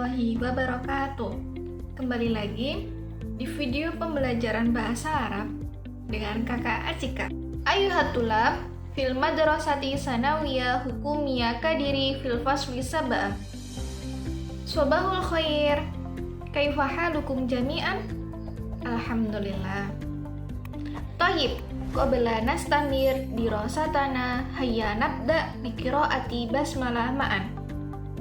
warahmatullahi wabarakatuh. Kembali lagi di video pembelajaran bahasa Arab dengan kakak Acika. Ayuhatulab fil madrasati sanawiyah hukumiyah kadiri fil fasli sab'ah. Sobahul khair, kaifa halukum jami'an? Alhamdulillah. Tayyib, qabla nastamir dirasatana hayya nabda bi qiraati basmalah ma'an.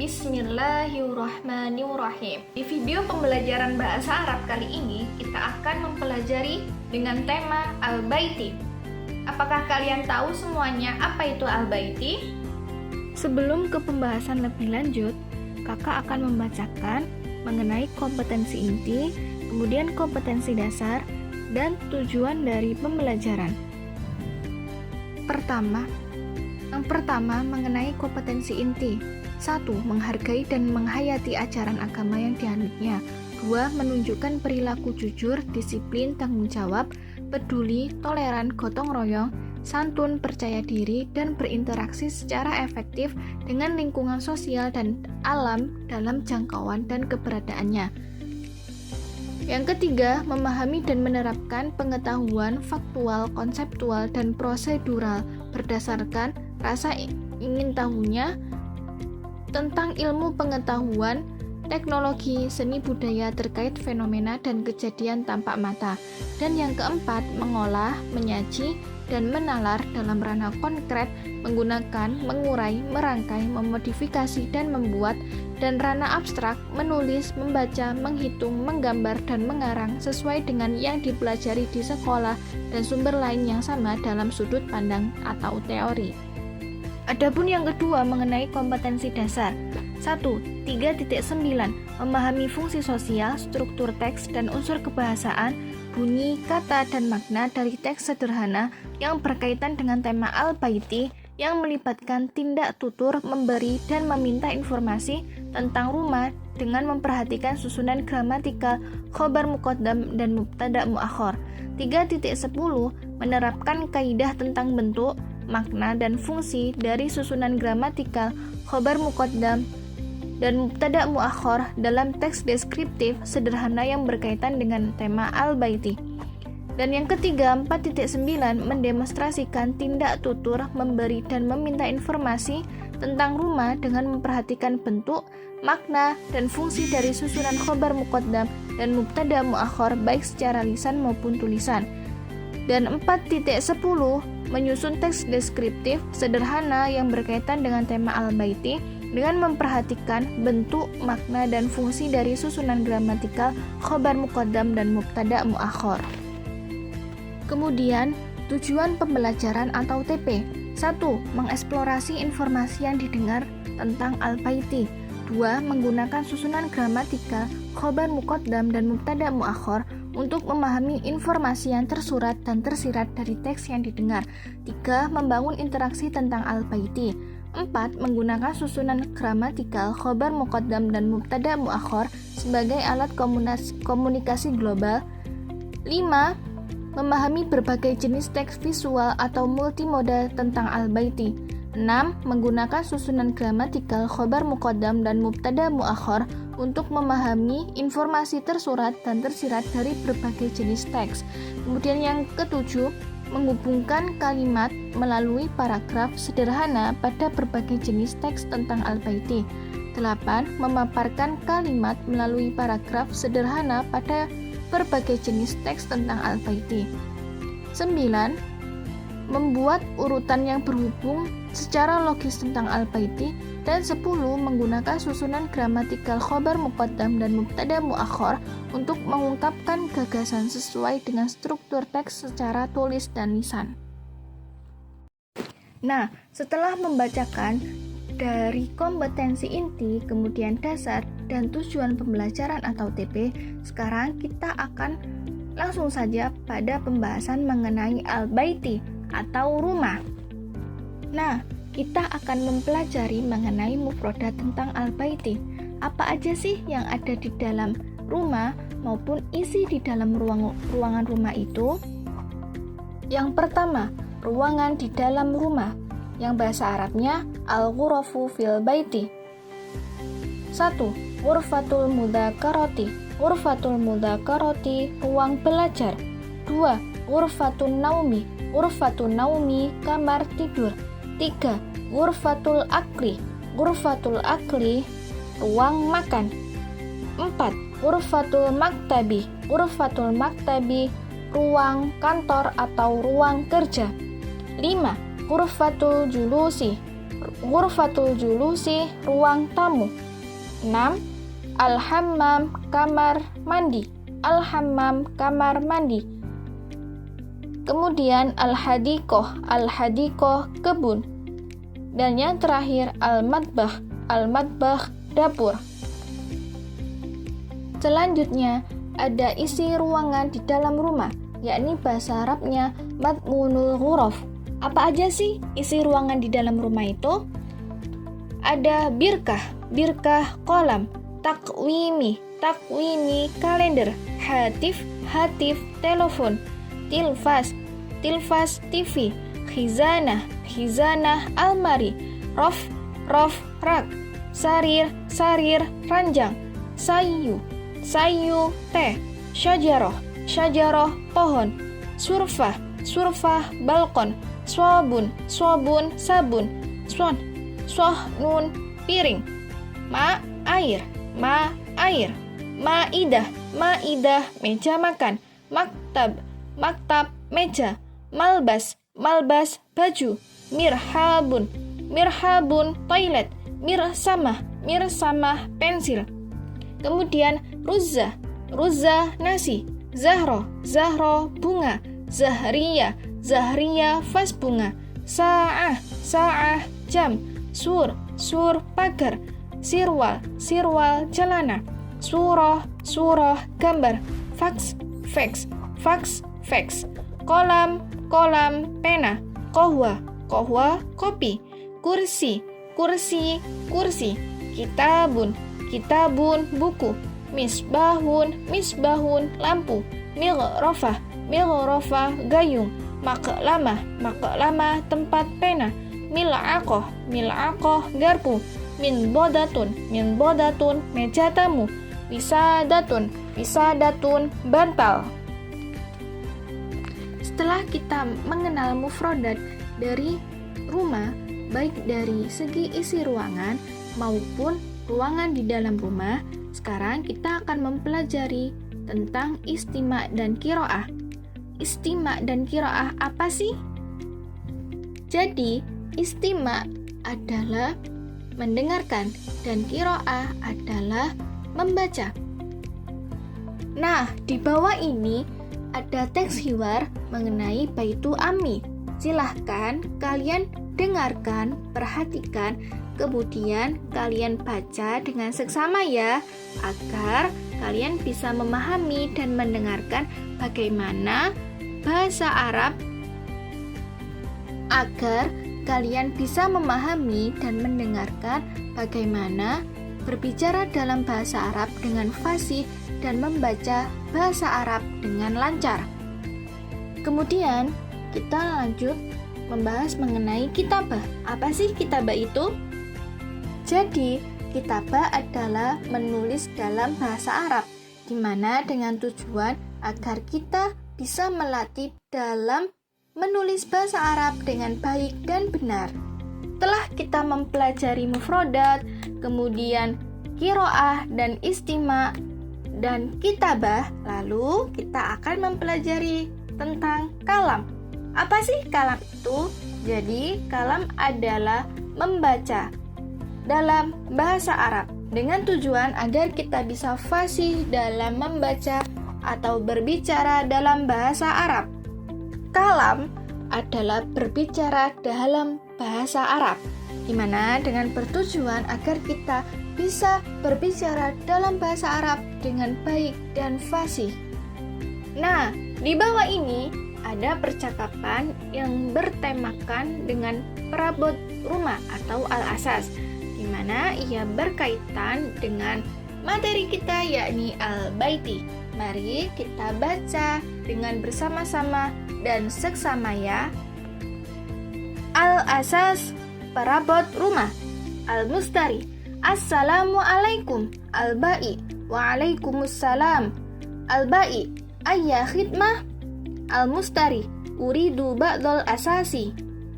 Bismillahirrahmanirrahim. Di video pembelajaran bahasa Arab kali ini kita akan mempelajari dengan tema Al-Baiti. Apakah kalian tahu semuanya apa itu Al-Baiti? Sebelum ke pembahasan lebih lanjut, kakak akan membacakan mengenai kompetensi inti, kemudian kompetensi dasar, dan tujuan dari pembelajaran. Yang pertama mengenai kompetensi inti. 1. Menghargai dan menghayati ajaran agama yang dianutnya. 2. Menunjukkan perilaku jujur, disiplin, tanggung jawab, peduli, toleran, gotong royong, santun, percaya diri, dan berinteraksi secara efektif dengan lingkungan sosial dan alam dalam jangkauan dan keberadaannya. Yang ketiga, memahami dan menerapkan pengetahuan faktual, konseptual, dan prosedural berdasarkan rasa ingin tahunya tentang ilmu pengetahuan, teknologi, seni budaya terkait fenomena dan kejadian tampak mata. Dan yang keempat, mengolah, menyaji, dan menalar dalam ranah konkret, menggunakan, mengurai, merangkai, memodifikasi, dan membuat, dan ranah abstrak, menulis, membaca, menghitung, menggambar, dan mengarang sesuai dengan yang dipelajari di sekolah dan sumber lain yang sama dalam sudut pandang atau teori. Adapun yang kedua mengenai kompetensi dasar. 1. 3.9 Memahami fungsi sosial, struktur teks, dan unsur kebahasaan, bunyi, kata, dan makna dari teks sederhana yang berkaitan dengan tema Al-Baiti yang melibatkan tindak tutur, memberi, dan meminta informasi tentang rumah dengan memperhatikan susunan gramatikal, khobar muqaddam, dan mubtada muakhar. 3.10 Menerapkan kaidah tentang bentuk, makna, dan fungsi dari susunan gramatikal, khobar muqaddam, dan mubtada muakhar dalam teks deskriptif sederhana yang berkaitan dengan tema Al-Baiti. Dan yang ketiga, 4.9 mendemonstrasikan tindak tutur, memberi, dan meminta informasi tentang rumah dengan memperhatikan bentuk, makna, dan fungsi dari susunan khobar muqaddam dan mubtada muakhar baik secara lisan maupun tulisan. Dan 4.10 menyusun teks deskriptif sederhana yang berkaitan dengan tema Al-Baiti dengan memperhatikan bentuk, makna, dan fungsi dari susunan gramatikal, khobar muqaddam, dan mubtada muakhar. Kemudian, tujuan pembelajaran atau TP. 1. Mengeksplorasi informasi yang didengar tentang Al-Baiti. 2. Menggunakan susunan gramatikal, khobar muqaddam, dan mubtada muakhar untuk memahami informasi yang tersurat dan tersirat dari teks yang didengar. 3. Membangun interaksi tentang Al-Baiti. 4. Menggunakan susunan gramatikal, khobar muqaddam, dan mubtada muakhar sebagai alat komunikasi global. 5. Memahami berbagai jenis teks visual atau multimodal tentang Al-Baiti. 6. Menggunakan susunan gramatikal, khobar muqaddam, dan mubtada muakhar untuk memahami informasi tersurat dan tersirat dari berbagai jenis teks. Kemudian yang ketujuh, menghubungkan kalimat melalui paragraf sederhana pada berbagai jenis teks tentang Al-Baiti. 8. Memaparkan kalimat melalui paragraf sederhana pada berbagai jenis teks tentang Al-Baiti. 9. Membuat urutan yang berhubung secara logis tentang Al-Baiti. Dan 10. Menggunakan susunan gramatikal, khobar muqaddam, dan mubtada muakhar untuk mengungkapkan gagasan sesuai dengan struktur teks secara tulis dan lisan. Nah, setelah membacakan dari kompetensi inti, kemudian dasar, dan tujuan pembelajaran atau TP, sekarang kita akan langsung saja pada pembahasan mengenai Al-Baiti atau rumah. Nah, kita akan mempelajari mengenai mufradat tentang Al-Baiti. Apa aja sih yang ada di dalam rumah maupun isi di dalam ruangan rumah itu? Yang pertama, ruangan di dalam rumah, yang bahasa Arabnya al-ghurafu fil baiti. 1. ghurfatul mudzakarati, ghurfatul mudzakarati, ruang belajar. 2. Ghurfatun naumi, kamar tidur. 3. Ghurfatul akli, ruang makan. 4. Ghurfatul maktabi, ruang kantor atau ruang kerja. 5. Ghurfatul julusi, ruang tamu. 6. Al-hammam, kamar mandi. Kemudian al-hadiqoh, kebun. Dan yang terakhir al-matbah, dapur. Selanjutnya ada isi ruangan di dalam rumah, yakni bahasa Arabnya madmunul ghuraf. Apa aja sih isi ruangan di dalam rumah itu? Ada birkah kolam, takwimi, kalender, hatif, telepon, tilfas, TV, khizanah, almari, rof, rak, sarir, ranjang, sayu, teh, syajaroh, pohon, surfah, balkon, swabun, sabun, sohnun, piring, air, maidah, meja makan, maktab, meja, malbas, baju, mirhabun, toilet, mirsamah, pensil. Kemudian ruzza, nasi, zahro, bunga, zahriyah, vas bunga, sa'ah, jam, sur, pagar, sirwal, celana, surah, gambar, fax, kolam, pena, kohwa, kopi, kursi, kitabun, buku, misbahun, lampu, migrofah, gayung, maklamah, tempat pena, mil'aqoh, garpu, minbodatun, meja tamu, wisadatun, bantal. Setelah kita mengenal mufradat dari rumah, baik dari segi isi ruangan maupun ruangan di dalam rumah, sekarang kita akan mempelajari tentang istima' dan qiraah. Istima' dan qiraah apa sih? Jadi, istima' adalah mendengarkan dan qiraah adalah membaca. Nah, di bawah ini ada teks hiwar mengenai Baitu Ammi. Silahkan kalian dengarkan, perhatikan, kemudian kalian baca dengan seksama ya, agar kalian bisa memahami dan mendengarkan bagaimana bahasa Arab, agar kalian bisa memahami dan mendengarkan bagaimana berbicara dalam bahasa Arab dengan fasih dan membaca bahasa Arab dengan lancar. Kemudian kita lanjut membahas mengenai kitabah. Apa sih kitabah itu? Jadi, kitabah adalah menulis dalam bahasa Arab, di mana dengan tujuan agar kita bisa melatih dalam menulis bahasa Arab dengan baik dan benar. Setelah kita mempelajari mufradat, kemudian qiraah dan istima' dan kitabah, lalu kita akan mempelajari tentang kalam. Apa sih kalam itu? Jadi, kalam adalah membaca dalam bahasa Arab dengan tujuan agar kita bisa fasih dalam membaca atau berbicara dalam bahasa Arab. Kalam adalah berbicara dalam bahasa Arab, di mana dengan bertujuan agar kita bisa berbicara dalam bahasa Arab dengan baik dan fasih. Nah, di bawah ini ada percakapan yang bertemakan dengan perabot rumah atau al-asas, di mana ia berkaitan dengan materi kita yakni al-baiti. Mari kita baca dengan bersama-sama dan seksama ya. Al-asas, perabot rumah. Al-mustari, Assalamualaikum. Al-ba'i. Waalaikumsalam. Al-ba'i. Ayya khidmah. Al-mustari. Uridu ba'dal asasi.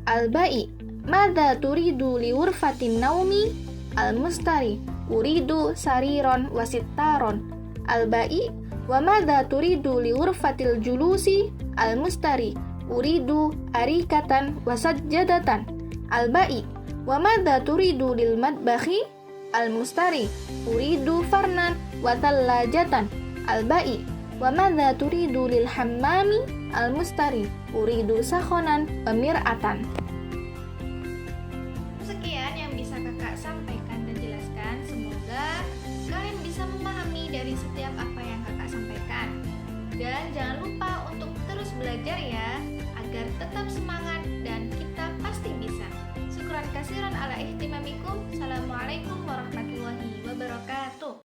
Al-ba'i. Madza turidu li ghurfatin naumi? Al-mustari. Uridu sariron wasittaron. Al-ba'i. Wa madza turidu li ghurfatil julusi? Al-mustari. Uridu arikatan wasajjadatan. Al-ba'i. Wa madza turidu lil madbakhi? Al-mustari. Uridu farnan wa thallajatan. Al-ba'i. Wa madza turidu lil hammami? Al-mustari. Uridu sakhonan wa mir'atan. Sekian yang bisa kakak sampaikan dan jelaskan. Semoga kalian bisa memahami dari setiap apa yang kakak sampaikan. Dan jangan lupa untuk terus belajar ya, agar tetap semangat dan kita pasti bisa. Syukran kasiran ala ihtimamikum. Assalamualaikum warahmatullahi wabarakatuh.